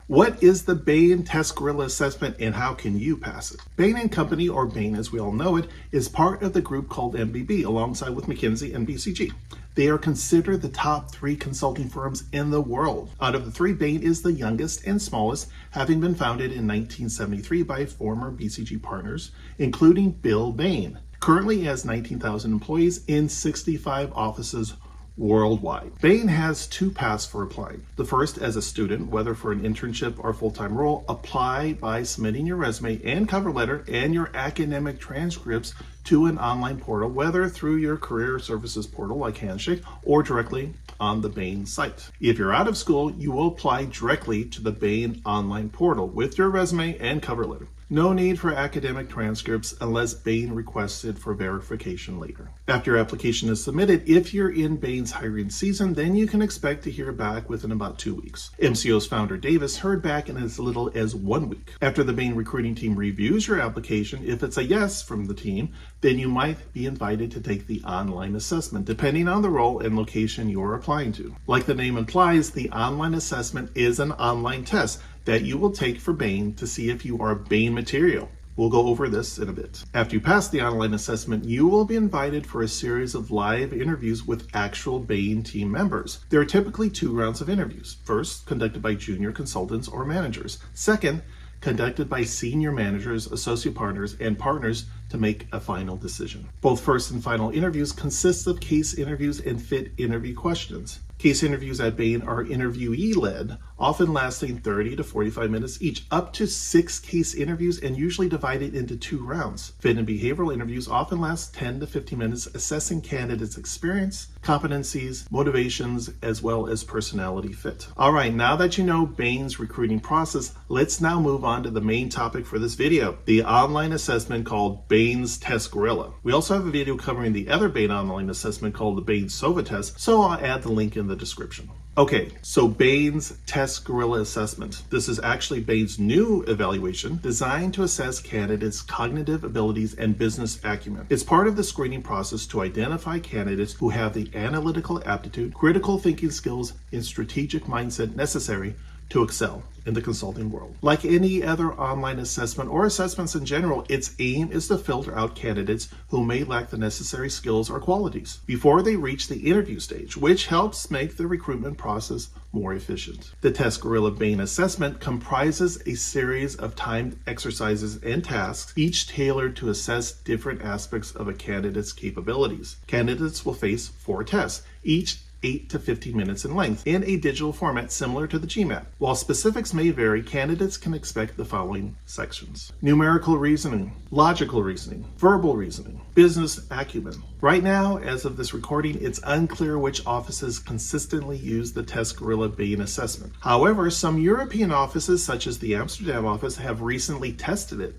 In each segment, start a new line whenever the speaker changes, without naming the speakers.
What is the Bain TestGorilla Assessment and how can you pass it? Bain & Company, or Bain as we all know it, is part of the group called MBB alongside with McKinsey and BCG. They are considered the top 3 consulting firms in the world. Out of the 3, Bain is the youngest and smallest, having been founded in 1973 by former BCG partners, including Bill Bain. Currently has 19,000 employees in 65 offices worldwide. Bain has 2 paths for applying. The first, as a student, whether for an internship or full-time role, apply by submitting your resume and cover letter and your academic transcripts to an online portal, whether through your career services portal like Handshake or directly on the Bain site. If you're out of school, you will apply directly to the Bain online portal with your resume and cover letter. No need for academic transcripts unless Bain requests it for verification later. After your application is submitted, if you're in Bain's hiring season, then you can expect to hear back within about 2 weeks. MCO's founder Davis heard back in as little as 1 week. After the Bain recruiting team reviews your application, if it's a yes from the team, then you might be invited to take the online assessment, depending on the role and location you're applying to. Like the name implies, the online assessment is an online test that you will take for Bain to see if you are Bain material. We'll go over this in a bit. After you pass the online assessment, you will be invited for a series of live interviews with actual Bain team members. There are typically 2 rounds of interviews. First, conducted by junior consultants or managers. Second, conducted by senior managers, associate partners, and partners to make a final decision. Both first and final interviews consist of case interviews and fit interview questions. Case interviews at Bain are interviewee-led, often lasting 30 to 45 minutes each, up to 6 case interviews and usually divided into 2 rounds. Fit and behavioral interviews often last 10 to 15 minutes, assessing candidates' experience, competencies, motivations, as well as personality fit. All right, now that you know Bain's recruiting process, let's now move on to the main topic for this video, the online assessment called Bain's TestGorilla. We also have a video covering the other Bain online assessment called the Bain SOVA test, so I'll add the link in the description. Okay, so Bain's TestGorilla Assessment. This is actually Bain's new evaluation designed to assess candidates' cognitive abilities and business acumen. It's part of the screening process to identify candidates who have the analytical aptitude, critical thinking skills, and strategic mindset necessary to excel in the consulting world. Like any other online assessment or assessments in general, its aim is to filter out candidates who may lack the necessary skills or qualities before they reach the interview stage, which helps make the recruitment process more efficient. The TestGorilla Bain assessment comprises a series of timed exercises and tasks, each tailored to assess different aspects of a candidate's capabilities. Candidates will face 4 tests, each 8 to 15 minutes in length, in a digital format similar to the GMAT. While specifics may vary, candidates can expect the following sections: numerical reasoning, logical reasoning, verbal reasoning, business acumen. Right now, as of this recording, it's unclear which offices consistently use the TestGorilla Bain assessment. However, some European offices, such as the Amsterdam office, have recently tested it.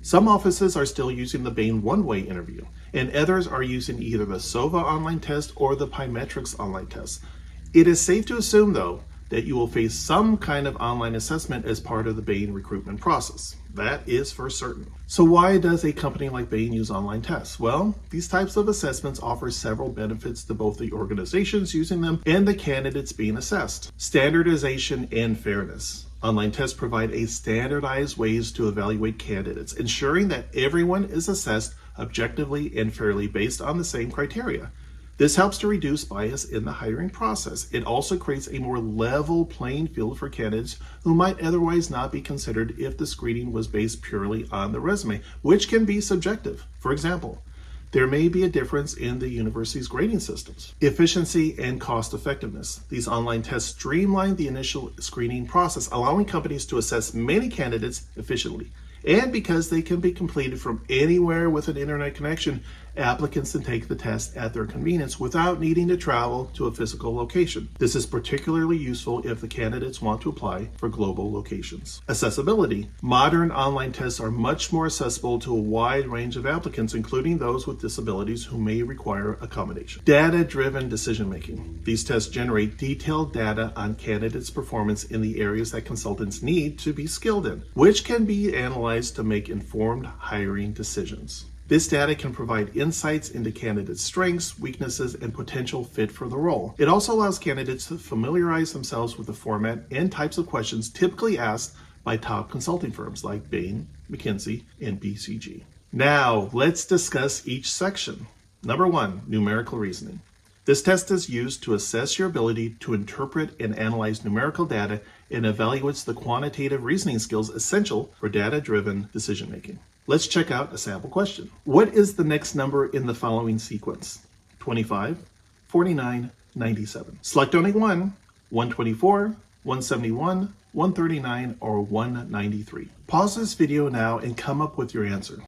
Some offices are still using the Bain one-way interview, and others are using either the SOVA online test or the 𝗲𝗼𝗻𝗔𝗔 online test. It is safe to assume, though, that you will face some kind of online assessment as part of the Bain recruitment process. That is for certain. So why does a company like Bain use online tests? Well, these types of assessments offer several benefits to both the organizations using them and the candidates being assessed. Standardization and fairness. Online tests provide a standardized ways to evaluate candidates, ensuring that everyone is assessed objectively and fairly based on the same criteria. This helps to reduce bias in the hiring process. It also creates a more level playing field for candidates who might otherwise not be considered if the screening was based purely on the resume, which can be subjective. For example, there may be a difference in the university's grading systems. Efficiency and cost effectiveness. These online tests streamline the initial screening process, allowing companies to assess many candidates efficiently. And because they can be completed from anywhere with an internet connection, applicants can take the test at their convenience without needing to travel to a physical location. This is particularly useful if the candidates want to apply for global locations. Accessibility. Modern online tests are much more accessible to a wide range of applicants, including those with disabilities who may require accommodation. Data-driven decision-making. These tests generate detailed data on candidates' performance in the areas that consultants need to be skilled in, which can be analyzed to make informed hiring decisions. This data can provide insights into candidates' strengths, weaknesses, and potential fit for the role. It also allows candidates to familiarize themselves with the format and types of questions typically asked by top consulting firms like Bain, McKinsey, and BCG. Now, let's discuss each section. Number 1, numerical reasoning. This test is used to assess your ability to interpret and analyze numerical data and evaluates the quantitative reasoning skills essential for data-driven decision-making. Let's check out a sample question. What is the next number in the following sequence? 25, 49, 97. Select only one, 124, 171, 139, or 193. Pause this video now and come up with your answer.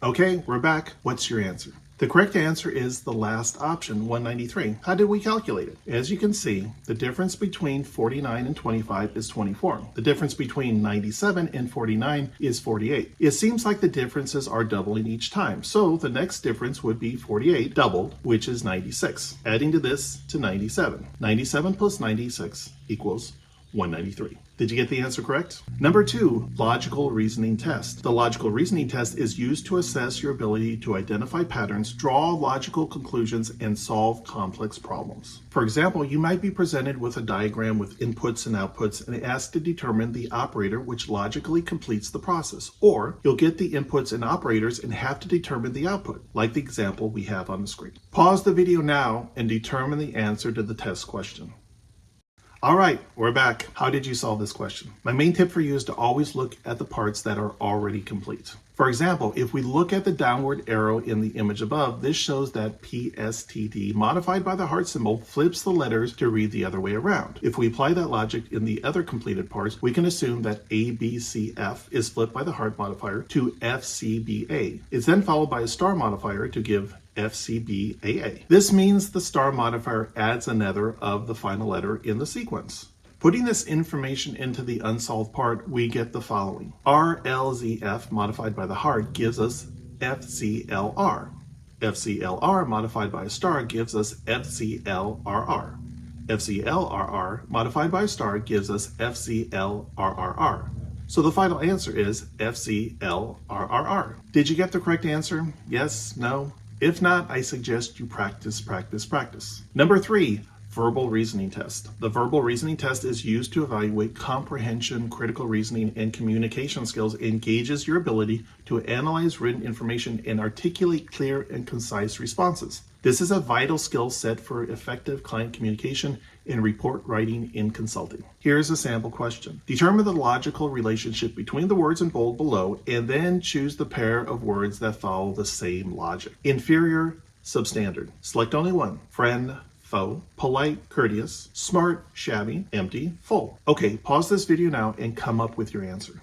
Okay, we're back. What's your answer? The correct answer is the last option, 193. How did we calculate it? As you can see, the difference between 49 and 25 is 24. The difference between 97 and 49 is 48. It seems like the differences are doubling each time, so the next difference would be 48 doubled, which is 96. Adding to this to 97. 97 plus 96 equals 193. Did you get the answer correct? Number 2, logical reasoning test. The logical reasoning test is used to assess your ability to identify patterns, draw logical conclusions, and solve complex problems. For example, you might be presented with a diagram with inputs and outputs and asked to determine the operator which logically completes the process. Or you'll get the inputs and operators and have to determine the output, like the example we have on the screen. Pause the video now and determine the answer to the test question. All right, we're back. How did you solve this question? My main tip for you is to always look at the parts that are already complete. For example, if we look at the downward arrow in the image above, this shows that PSTD modified by the heart symbol flips the letters to read the other way around. If we apply that logic in the other completed parts, we can assume that ABCF is flipped by the heart modifier to FCBA. It's then followed by a star modifier to give FCBAA. This means the star modifier adds another of the final letter in the sequence. Putting this information into the unsolved part, we get the following. RLZF modified by the heart gives us FCLR. FCLR modified by a star gives us FCLRR. FCLRR modified by a star gives us FCLRRR. So the final answer is FCLRRR. Did you get the correct answer? Yes? No? If not, I suggest you practice. Number 3, verbal reasoning test. The verbal reasoning test is used to evaluate comprehension, critical reasoning, and communication skills and gauges your ability to analyze written information and articulate clear and concise responses. This is a vital skill set for effective client communication and report writing in consulting. Here's a sample question. Determine the logical relationship between the words in bold below and then choose the pair of words that follow the same logic. Inferior, substandard. Select only one. Friend, foe, polite, courteous, smart, shabby, empty, full. Okay, pause this video now and come up with your answer.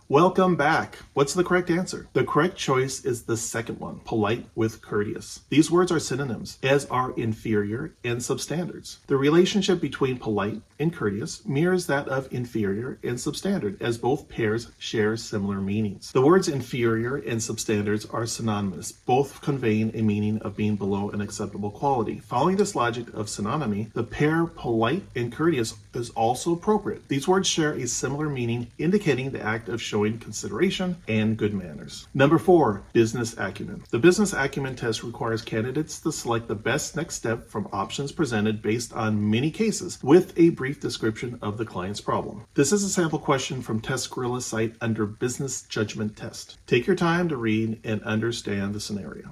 Welcome back. What's the correct answer? The correct choice is the second one, polite with courteous. These words are synonyms, as are inferior and substandards. The relationship between polite and courteous mirrors that of inferior and substandard, as both pairs share similar meanings. The words inferior and substandards are synonymous, both conveying a meaning of being below an acceptable quality. Following this logic of synonymy, the pair polite and courteous is also appropriate. These words share a similar meaning, indicating the act of showing consideration and good manners. Number 4, business acumen. The business acumen test requires candidates to select the best next step from options presented based on many cases with a brief description of the client's problem. This is a sample question from TestGorilla's site under business judgment test. Take your time to read and understand the scenario.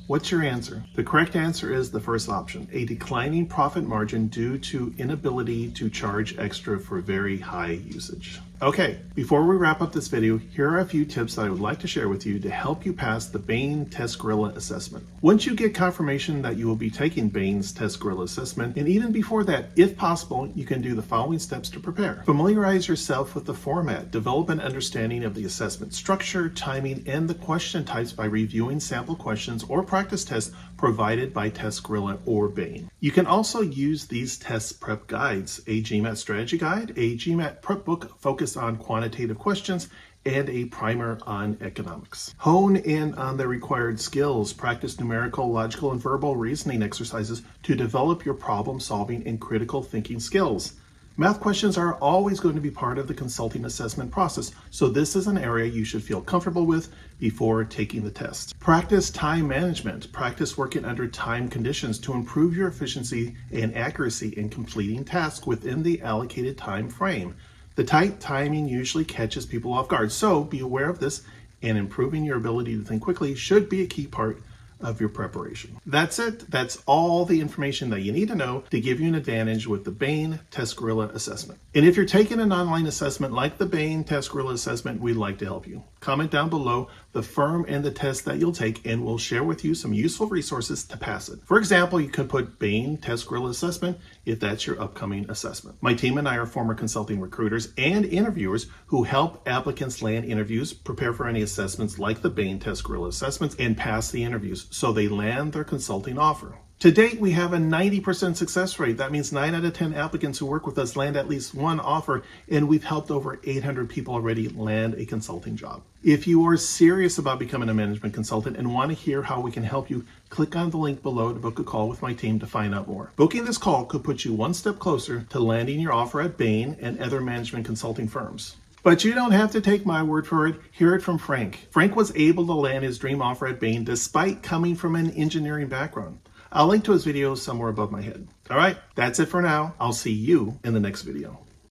What's your answer? The correct answer is the first option, a declining profit margin due to inability to charge extra for very high usage. Okay, before we wrap up this video, here are a few tips that I would like to share with you to help you pass the Bain TestGorilla Assessment. Once you get confirmation that you will be taking Bain's TestGorilla Assessment, and even before that, if possible, you can do the following steps to prepare. Familiarize yourself with the format, develop an understanding of the assessment structure, timing, and the question types by reviewing sample questions or practice tests provided by TestGorilla or Bain. You can also use these test prep guides, a GMAT strategy guide, a GMAT prep book focused on quantitative questions, and a primer on economics. Hone in on the required skills, practice numerical, logical, and verbal reasoning exercises to develop your problem solving and critical thinking skills. Math questions are always going to be part of the consulting assessment process, so this is an area you should feel comfortable with before taking the test. Practice time management. Practice working under time conditions to improve your efficiency and accuracy in completing tasks within the allocated time frame. The tight timing usually catches people off guard, so be aware of this, and improving your ability to think quickly should be a key part of your preparation. That's it. That's all the information that you need to know to give you an advantage with the Bain TestGorilla Assessment. And if you're taking an online assessment like the Bain TestGorilla Assessment, we'd like to help you. Comment down below the firm and the test that you'll take, and we'll share with you some useful resources to pass it. For example, you could put Bain TestGorilla Assessment if that's your upcoming assessment. My team and I are former consulting recruiters and interviewers who help applicants land interviews, prepare for any assessments like the Bain TestGorilla Assessments, and pass the interviews so they land their consulting offer. To date, we have a 90% success rate. That means 9 out of 10 applicants who work with us land at least one offer, and we've helped over 800 people already land a consulting job. If you are serious about becoming a management consultant and want to hear how we can help you, click on the link below to book a call with my team to find out more. Booking this call could put you one step closer to landing your offer at Bain and other management consulting firms. But you don't have to take my word for it. Hear it from Frank. Frank was able to land his dream offer at Bain despite coming from an engineering background. I'll link to his video somewhere above my head. All right, that's it for now. I'll see you in the next video.